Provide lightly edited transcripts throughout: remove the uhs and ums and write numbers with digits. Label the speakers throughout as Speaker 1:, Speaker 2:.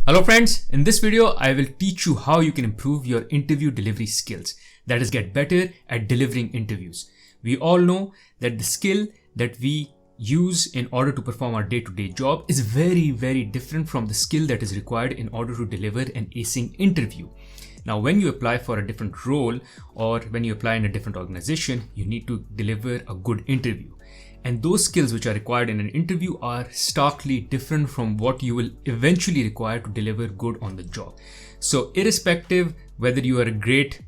Speaker 1: Hello friends, in this video I will teach you how you can improve your interview delivery skills. That is, get better at delivering interviews. We all know that the skill that we use in order to perform our day-to-day job is very different from the skill that is required in order to deliver an acing interview. Now, when you apply for a different role or when you apply in a different organization, you need to deliver a good interview. And those skills which are required in an interview are starkly different from what you will eventually require to deliver good on the job. So irrespective whether you are a great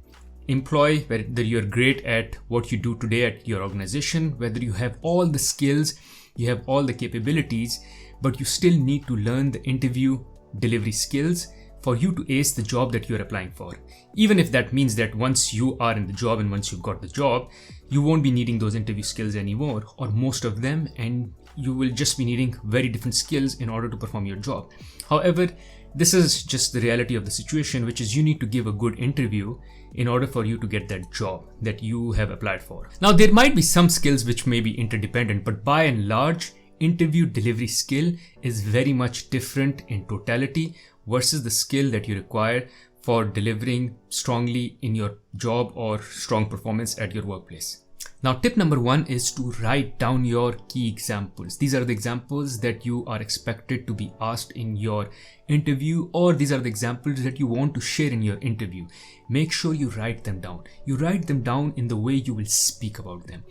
Speaker 1: employee, whether you're great at what you do today at your organization, whether you have all the skills, you have all the capabilities, but you still need to learn the interview delivery skills for you to ace the job that you're applying for. Even if that means that once you are in the job and once you've got the job, you won't be needing those interview skills anymore, or most of them, and you will just be needing very different skills in order to perform your job. However, this is just the reality of the situation, which is you need to give a good interview in order for you to get that job that you have applied for. Now, there might be some skills which may be interdependent, but by and large, interview delivery skill is very much different in totality versus the skill that you require for delivering strongly in your job or strong performance at your workplace. Now, tip number one is to write down your key examples. These are the examples that you are expected to be asked in your interview, or these are the examples that you want to share in your interview. Make sure you write them down. You write them down in the way you will speak about them.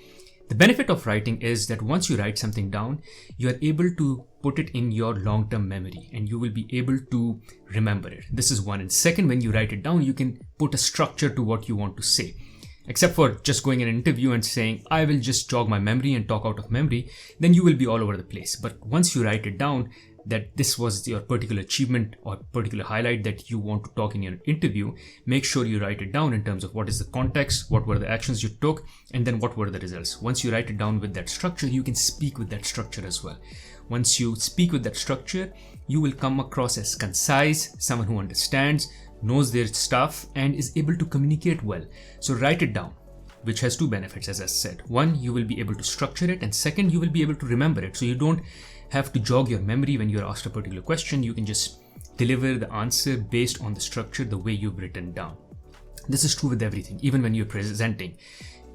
Speaker 1: The benefit of writing is that once you write something down, you are able to put it in your long-term memory and you will be able to remember it. This is one. And second, when you write it down, you can put a structure to what you want to say. Except for just going in an interview and saying, I will just jog my memory and talk out of memory, then you will be all over the place. But once you write it down, that this was your particular achievement or particular highlight that you want to talk in your interview, make sure you write it down in terms of what is the context, what were the actions you took, and then what were the results. Once you write it down with that structure, you can speak with that structure as well. Once you speak with that structure, you will come across as concise, someone who understands, knows their stuff, and is able to communicate well. So write it down, which has two benefits, as I said. One, you will be able to structure it, and second, you will be able to remember it. So you don't have to jog your memory when you're asked a particular question. You can just deliver the answer based on the structure, the way you've written down. This is true with everything, even when you're presenting.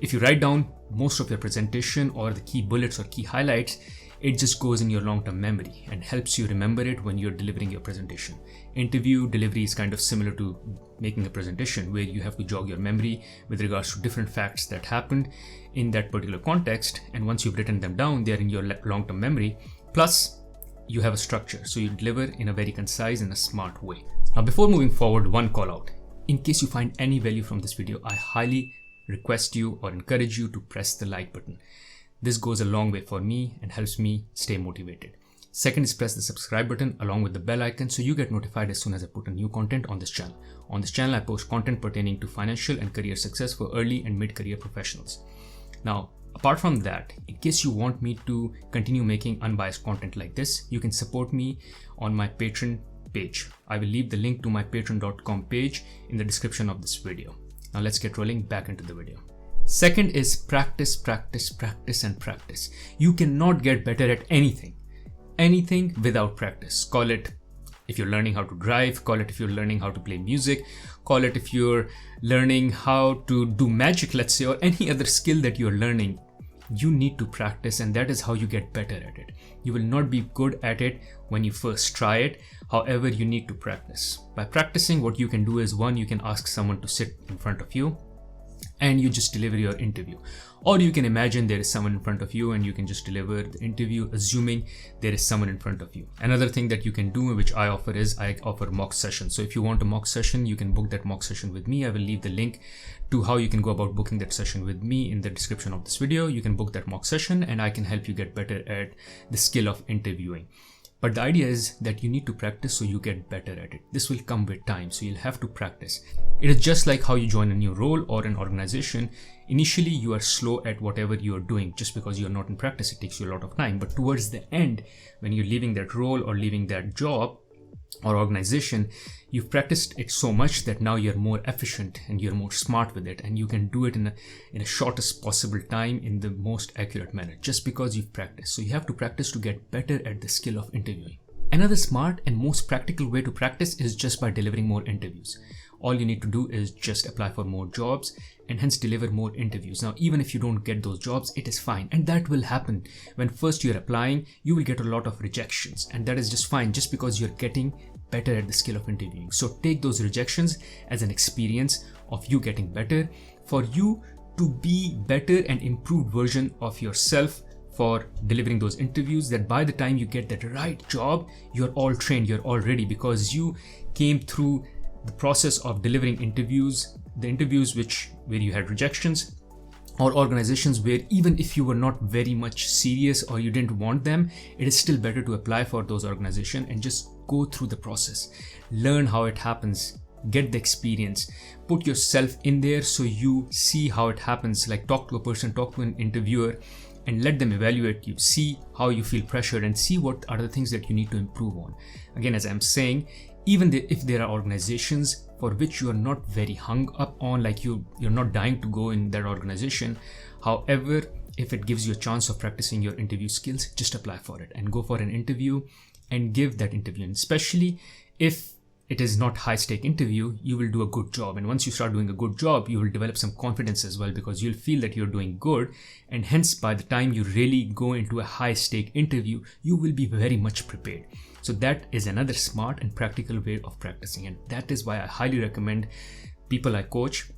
Speaker 1: If you write down most of your presentation or the key bullets or key highlights, it just goes in your long-term memory and helps you remember it when you're delivering your presentation. Interview delivery is kind of similar to making a presentation, where you have to jog your memory with regards to different facts that happened in that particular context. And once you've written them down, they're in your long-term memory. Plus, you have a structure, so you deliver in a very concise and a smart way. Now, before moving forward, one call out. In case you find any value from this video, I highly request you or encourage you to press the like button. This goes a long way for me and helps me stay motivated. Second is press the subscribe button along with the bell icon so you get notified as soon as I put a new content on this channel. On this channel, I post content pertaining to financial and career success for early and mid-career professionals. Now, apart from that, in case you want me to continue making unbiased content like this, you can support me on my Patreon page. I will leave the link to my patreon.com page in the description of this video. Now let's get rolling back into the video. Second is practice, and practice. You cannot get better at anything without practice. Call it if you're learning how to drive, call it if you're learning how to play music, call it if you're learning how to do magic, let's say, or any other skill that you're learning. You need to practice, and that is how you get better at it. You will not be good at it when you first try it. However, you need to practice. By practicing, what you can do is, one, you can ask someone to sit in front of you and you just deliver your interview. Or you can imagine there is someone in front of you and you can just deliver the interview assuming there is someone in front of you. Another thing that you can do, which I offer, is I offer mock sessions. So if you want a mock session, you can book that mock session with me. I will leave the link to how you can go about booking that session with me in the description of this video. You can book that mock session and I can help you get better at the skill of interviewing. But the idea is that you need to practice so you get better at it. This will come with time, so you'll have to practice. It is just like how you join a new role or an organization. Initially, you are slow at whatever you are doing just because you're not in practice. It takes you a lot of time. But towards the end, when you're leaving that role or leaving that job or organization, you've practiced it so much that now you're more efficient and you're more smart with it, and you can do it in a shortest possible time in the most accurate manner just because you've practiced. So you have to practice to get better at the skill of interviewing. Another smart and most practical way to practice is just by delivering more interviews. All you need to do is just apply for more jobs and hence deliver more interviews. Now, even if you don't get those jobs, it is fine. And that will happen. When first you're applying, you will get a lot of rejections, and that is just fine, just because you're getting better at the skill of interviewing. So take those rejections as an experience of you getting better, for you to be better and improved version of yourself for delivering those interviews, that by the time you get that right job, you're all trained, you're all ready, because you came through the process of delivering interviews, the interviews where you had rejections, or organizations where even if you were not very much serious or you didn't want them, it is still better to apply for those organizations and just go through the process, learn how it happens, get the experience, put yourself in there so you see how it happens. Like, talk to a person, talk to an interviewer, and let them evaluate you, see how you feel pressured, and see what are the things that you need to improve on. Again, as I'm saying, even if there are organizations for which you are not very hung up on, like you're not dying to go in that organization, however, if it gives you a chance of practicing your interview skills, just apply for it and go for an interview and give that interview. And especially if it is not high stake interview, you will do a good job. And once you start doing a good job, you will develop some confidence as well, because you'll feel that you're doing good. And hence, by the time you really go into a high stake interview, you will be very much prepared. So that is another smart and practical way of practicing. And that is why I highly recommend people I coach,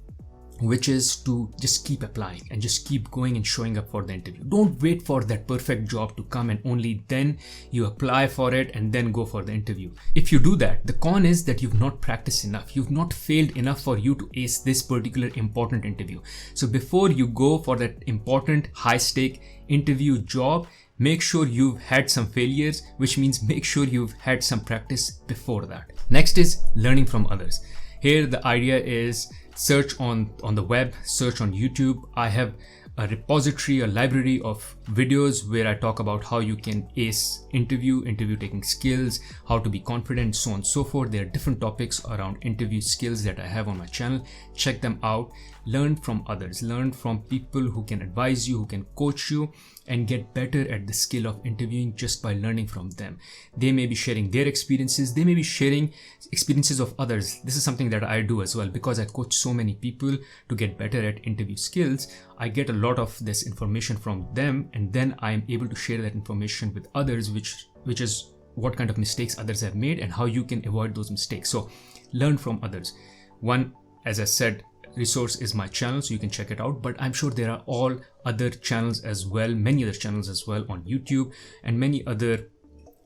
Speaker 1: which is to just keep applying and just keep going and showing up for the interview. Don't wait for that perfect job to come and only then you apply for it and then go for the interview. If you do that, the con is that you've not practiced enough. You've not failed enough for you to ace this particular important interview. So before you go for that important high stake interview job, make sure you've had some failures, which means make sure you've had some practice before that. Next is learning from others. Here the idea is search on the web, search on YouTube. I have a repository, a library of videos where I talk about how you can ace interview taking skills, how to be confident, so on and so forth. There are different topics around interview skills that I have on my channel. Check them out. Learn from others, learn from people who can advise you, who can coach you, and get better at the skill of interviewing just by learning from them. They may be sharing their experiences, they may be sharing experiences of others. This is something that I do as well, because I coach so many people to get better at interview skills. I get a lot of this information from them, and then I am able to share that information with others, which is what kind of mistakes others have made and how you can avoid those mistakes. So learn from others. One, as I said, resource is my channel, so you can check it out, but I'm sure there are all other channels as well, many other channels as well on YouTube, and many other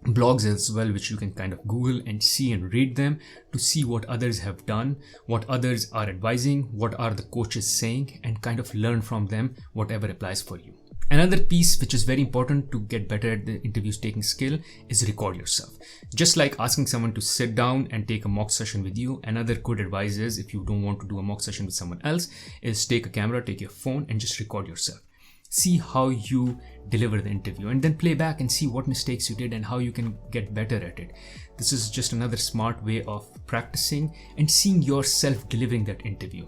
Speaker 1: blogs as well, which you can kind of Google and see and read them to see what others have done, what others are advising, what are the coaches saying, and kind of learn from them whatever applies for you. Another piece which is very important to get better at the interview taking skill is record yourself. Just like asking someone to sit down and take a mock session with you, another good advice is, if you don't want to do a mock session with someone else, is take a camera, take your phone and just record yourself. See how you deliver the interview and then play back and see what mistakes you did and how you can get better at it. This is just another smart way of practicing and seeing yourself delivering that interview.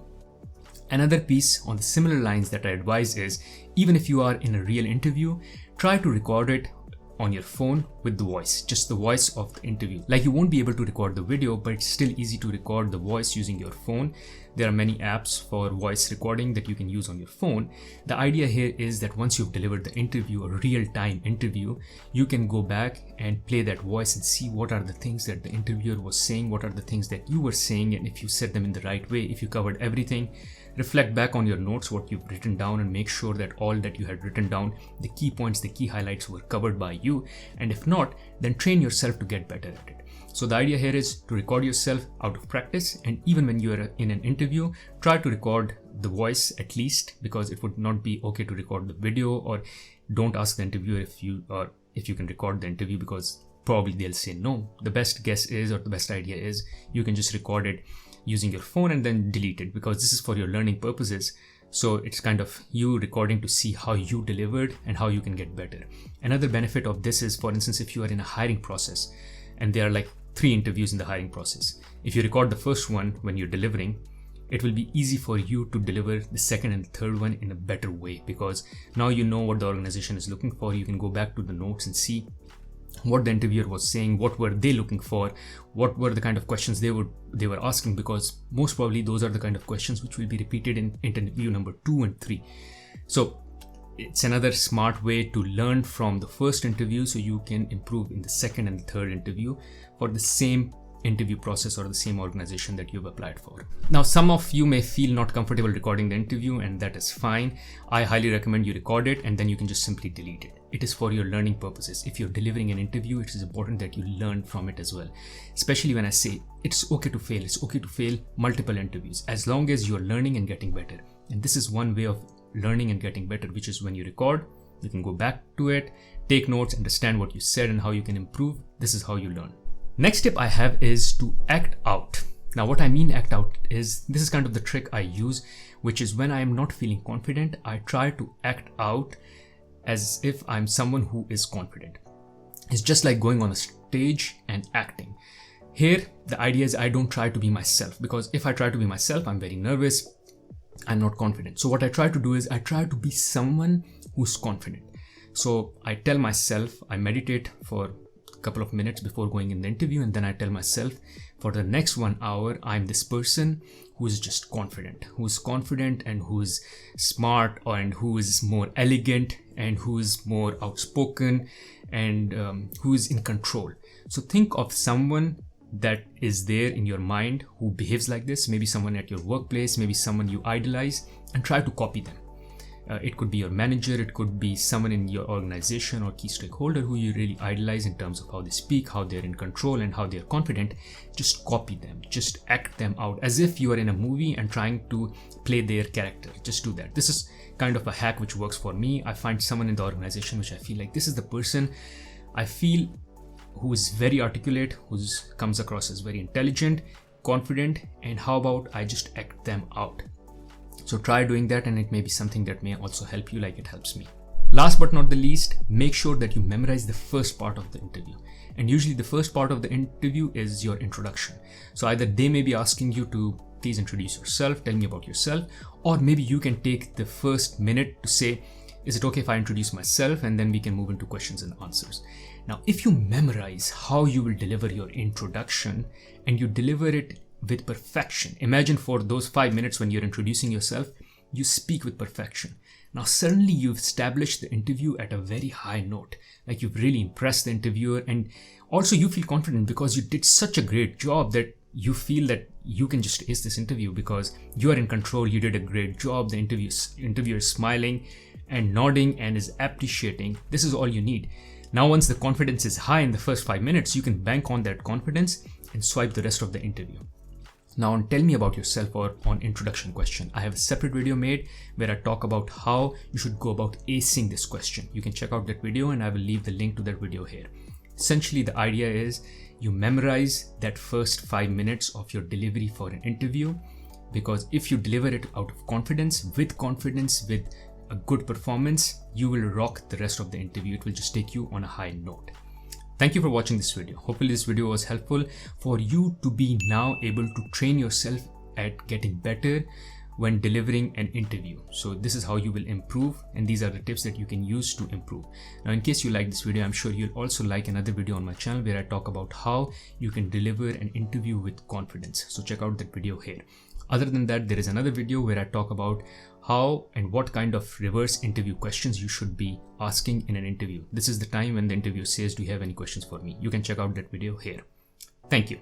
Speaker 1: Another piece on the similar lines that I advise is, even if you are in a real interview, try to record it on your phone with the voice, just the voice of the interview. Like, you won't be able to record the video, but it's still easy to record the voice using your phone. There are many apps for voice recording that you can use on your phone. The idea here is that once you've delivered the interview, a real-time interview, you can go back and play that voice and see what are the things that the interviewer was saying, what are the things that you were saying, and if you said them in the right way, if you covered everything. Reflect back on your notes, what you've written down, and make sure that all that you had written down, the key points, the key highlights were covered by you. And if not, then train yourself to get better at it. So the idea here is to record yourself out of practice, and even when you are in an interview, try to record the voice at least, because it would not be okay to record the video, or don't ask the interviewer if you can record the interview, because probably they'll say no. The best guess is, or the best idea is, you can just record it using your phone and then delete it, because this is for your learning purposes. So it's kind of you recording to see how you delivered and how you can get better. Another benefit of this is, for instance, if you are in a hiring process and there are like 3 interviews in the hiring process, if you record the first one when you're delivering, it will be easy for you to deliver the second and third one in a better way, because now you know what the organization is looking for. You can go back to the notes and see what the interviewer was saying, what were they looking for, what were the kind of questions they were asking, because most probably those are the kind of questions which will be repeated in interview number 2 and 3. So it's another smart way to learn from the first interview so you can improve in the second and the third interview for the same interview process or the same organization that you've applied for. Now, some of you may feel not comfortable recording the interview, and that is fine. I highly recommend you record it and then you can just simply delete it. It is for your learning purposes. If you're delivering an interview, it is important that you learn from it as well. Especially when I say it's okay to fail. It's okay to fail multiple interviews as long as you're learning and getting better. And this is one way of learning and getting better, which is when you record, you can go back to it, take notes, understand what you said and how you can improve. This is how you learn. Next tip I have is to act out. Now, what I mean act out is, this is kind of the trick I use, which is when I am not feeling confident, I try to act out as if I'm someone who is confident. It's just like going on a stage and acting. Here, the idea is I don't try to be myself, because if I try to be myself, I'm very nervous, I'm not confident. So what I try to do is I try to be someone who's confident. So I tell myself, I meditate for couple of minutes before going in the interview, and then I tell myself for the next 1 hour I'm this person who is just confident, and who's smart, and who is more elegant, and who is more outspoken, and who is in control. So think of someone that is there in your mind who behaves like this, maybe someone at your workplace, maybe someone you idolize, and try to copy them. It could be your manager, it could be someone in your organization or key stakeholder who you really idolize in terms of how they speak, how they're in control, and how they're confident. Just copy them, just act them out as if you are in a movie and trying to play their character. Just do that. This is kind of a hack which works for me. I find someone in the organization which I feel like this is the person I feel who is very articulate, who comes across as very intelligent, confident, and how about I just act them out. So try doing that, and it may be something that may also help you like it helps me. Last but not the least, make sure that you memorize the first part of the interview. And usually the first part of the interview is your introduction. So either they may be asking you to please introduce yourself, tell me about yourself, or maybe you can take the first minute to say, is it okay if I introduce myself? And then we can move into questions and answers. Now, if you memorize how you will deliver your introduction and you deliver it with perfection. Imagine for those 5 minutes when you're introducing yourself, you speak with perfection. Now suddenly you've established the interview at a very high note, like you've really impressed the interviewer, and also you feel confident because you did such a great job that you feel that you can just ace this interview because you are in control, you did a great job, the interviewer is smiling and nodding and is appreciating. This is all you need. Now once the confidence is high in the first 5 minutes, you can bank on that confidence and swipe the rest of the interview. Now on tell me about yourself or on introduction question, I have a separate video made where I talk about how you should go about acing this question. You can check out that video and I will leave the link to that video here. Essentially the idea is you memorize that first 5 minutes of your delivery for an interview, because if you deliver it out of confidence, with a good performance, you will rock the rest of the interview. It will just take you on a high note. Thank you for watching this video. Hopefully this video was helpful for you to be now able to train yourself at getting better when delivering an interview. So this is how you will improve, and these are the tips that you can use to improve. Now in case you like this video, I'm sure you'll also like another video on my channel where I talk about how you can deliver an interview with confidence. So check out that video here. Other than that, there is another video where I talk about how and what kind of reverse interview questions you should be asking in an interview. This is the time when the interviewer says, do you have any questions for me? You can check out that video here. Thank you.